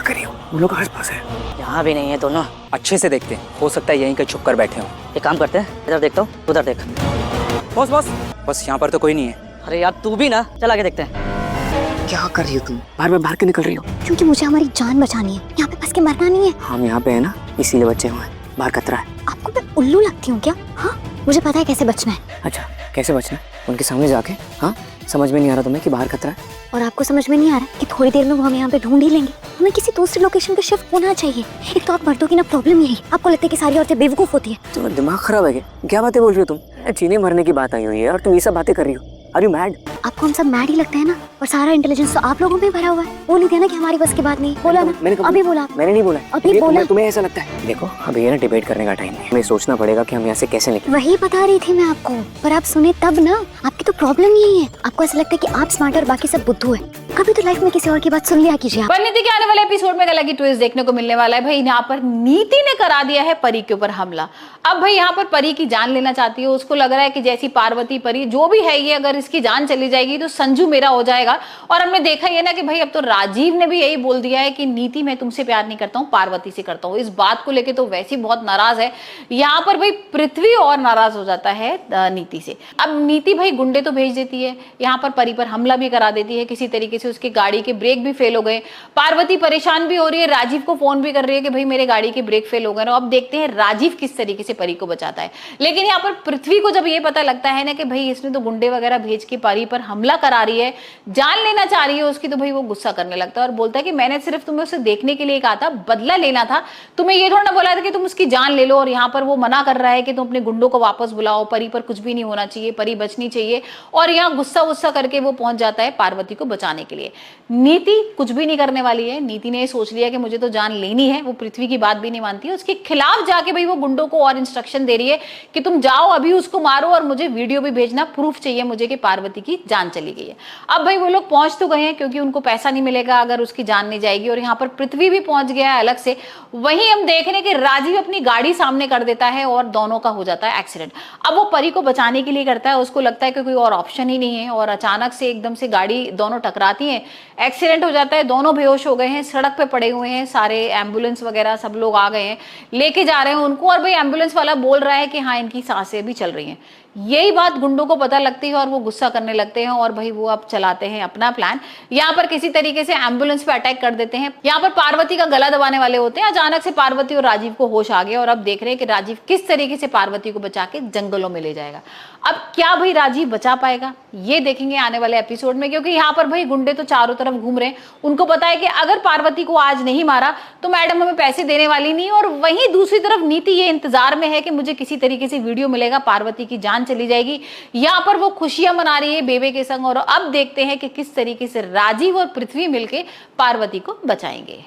कर रही हो? वो लोग आसपास है। यहाँ भी नहीं है दोनों। अच्छे से देखते हैं, हो सकता है यहीं कहीं छुप कर बैठे हों। एक काम करते हैं, इधर देखता हूँ, उधर देख। बॉस बॉस बस यहाँ पर तो कोई नहीं है। अरे यार तू भी ना, चल आगे देखते हैं। क्या कर रही हो तुम? बार बार बाहर क्यों निकल रही हो? क्योंकि मुझे हमारी जान बचानी है, यहाँ पे फंस के मरना नहीं है। हम यहाँ पे है ना, इसीलिए बच्चे हुए हैं। बाहर खतरा है। आपको मैं उल्लू लगती हूँ क्या? हाँ, मुझे पता है कैसे बचना है। अच्छा, कैसे बचना है? उनके सामने जाके? हाँ, समझ में नहीं आ रहा तुम्हें कि बाहर खतरा है? और आपको समझ में नहीं आ रहा कि थोड़ी देर में वो हमें यहाँ पे ढूंढ ही लेंगे। हमें किसी दूसरी लोकेशन पे शिफ्ट होना चाहिए। एक तो आप मर्दों की ना प्रॉब्लम यही, आपको लगता है कि सारी औरतें बेवकूफ होती है। तुम्हारा दिमाग खराब है क्या बातें बोल रही हो तुम? जीने मरने की बात आई हुई है और तुम ये सब बातें कर रही हो। Are you mad? आपको हम सब मैड ही लगता है ना, और सारा इंटेलिजेंस तो आप लोगों में भरा हुआ है। बोल ही दिया ना कि हमारी बस की बात नहीं। बोला ना, अभी बोला। मैंने नहीं बोला। अभी बोला। तुम्हें ऐसा लगता है? देखो, अभी ये ना डिबेट करने का टाइम है। हमें सोचना पड़ेगा कि हम यहाँ से कैसे निकलें। वही बता रही थी मैं आपको, पर आप सुने तब ना। आपकी तो प्रॉब्लम यही है, आपको ऐसा लगता है कि आप स्मार्ट और बाकी सब बुद्धू है। कभी तो लाइफ में किसी और की बात सुन लिया कीजिए। परिणीति के आने वाले एपिसोड में अलग ही ट्विस्ट देखने को मिलने वाला है। भाई यहाँ पर नीति ने करा दिया है परी के ऊपर हमला। अब भाई यहाँ पर परी की जान लेना चाहती है। उसको लग रहा है कि जैसी पार्वती परी जो भी है ये, अगर इसकी जान चली जाएगी तो संजू मेरा हो जाएगा। और हमने देखा ये ना कि भाई अब तो राजीव ने भी यही बोल दिया है कि नीति मैं तुमसे प्यार नहीं करता हूँ, पार्वती से करता हूँ। इस बात को लेकर तो वैसे ही बहुत नाराज है। यहाँ पर भाई पृथ्वी और नाराज हो जाता है नीति से। अब नीति भाई गुंडे तो भेज देती है, यहाँ पर परी पर हमला भी करा देती है किसी तरीके से। उसकी गाड़ी के ब्रेक भी फेल हो गए। पार्वती परेशान भी हो रही है, राजीव को फोन भी कर रही है कि भाई मेरे गाड़ी के ब्रेक फेल हो गए। अब देखते हैं राजीव किस तरीके से परी को बचाता है। लेकिन यहाँ पर पृथ्वी को जब ये पता लगता है ना कि भाई इसने तो गुंडे वगैरह भेज के परी पर हमला करा रही है, जान लेना चाह रही है उसकी, तो भाई वो गुस्सा करने लगता है और बोलता है कि मैंने सिर्फ तुम्हें उसे देखने के लिए कहा था, बदला लेना था। तुम्हें ये थोड़ा ना बोला था कि तुम उसकी जान ले लो। और यहाँ पर वो मना कर रहा है कि तुम अपने गुंडों को वापस बुलाओ, परी पर कुछ भी नहीं होना चाहिए, परी बचनी चाहिए। और यहाँ गुस्सा करके वो पहुंच जाता है पार्वती को बचाने के लिए। नीति कुछ भी नहीं करने वाली है। नीति ने सोच लिया कि मुझे तो जान लेनी है। वो पृथ्वी की बात भी नहीं मानती है। उसके खिलाफ जाके भाई वो गुंडों को और इंस्ट्रक्शन दे रही है कि तुम जाओ अभी उसको मारो और मुझे वीडियो भी भेजना, प्रूफ चाहिए मुझे कि पार्वती की जान चली गई है। अब भाई वो लोग पहुंच तो गए हैं क्योंकि उनको पैसा नहीं मिलेगा अगर उसकी जान नहीं जाएगी। और यहाँ पर पृथ्वी भी पहुंच गया है अलग से। वहीं हम देख रहे हैं कि राजीव अपनी गाड़ी सामने कर देता है और दोनों का हो जाता है एक्सीडेंट। अब वो परी को बचाने के लिए करता है, उसको लगता है कि कोई और ऑप्शन ही नहीं है। और अचानक से एकदम से गाड़ी दोनों टकराती है, एक्सीडेंट हो जाता है, दोनों बेहोश हो गए हैं, सड़क पे पड़े हुए हैं। सारे एम्बुलेंस वगैरह सब लोग आ गए हैं, लेके जा रहे हैं उनको। और भाई एम्बुलेंस वाला बोल रहा है कि हाँ इनकी सांसें भी चल रही हैं। यही बात गुंडों को पता लगती है और वो गुस्सा करने लगते हैं। और भाई वो अब चलाते हैं अपना प्लान। यहाँ पर किसी तरीके से एम्बुलेंस पे अटैक कर देते हैं। यहाँ पर पार्वती का गला दबाने वाले होते हैं। अचानक से पार्वती और राजीव को होश आ गया और अब देख रहे हैं कि राजीव किस तरीके से पार्वती को बचा के जंगलों में ले जाएगा। अब क्या भाई राजीव बचा पाएगा, ये देखेंगे आने वाले एपिसोड में। क्योंकि यहाँ पर भाई गुंडे तो चारों तरफ घूम रहे हैं। उनको पता है कि अगर पार्वती को आज नहीं मारा तो मैडम हमें पैसे देने वाली नहीं। और वहीं दूसरी तरफ नीति ये इंतजार में है कि मुझे किसी तरीके से वीडियो मिलेगा, पार्वती की जान चली जाएगी। यहाँ पर वो खुशियां मना रही है बेबे के संग। और अब देखते हैं कि किस तरीके से राजीव और पृथ्वी मिलके पार्वती को बचाएंगे।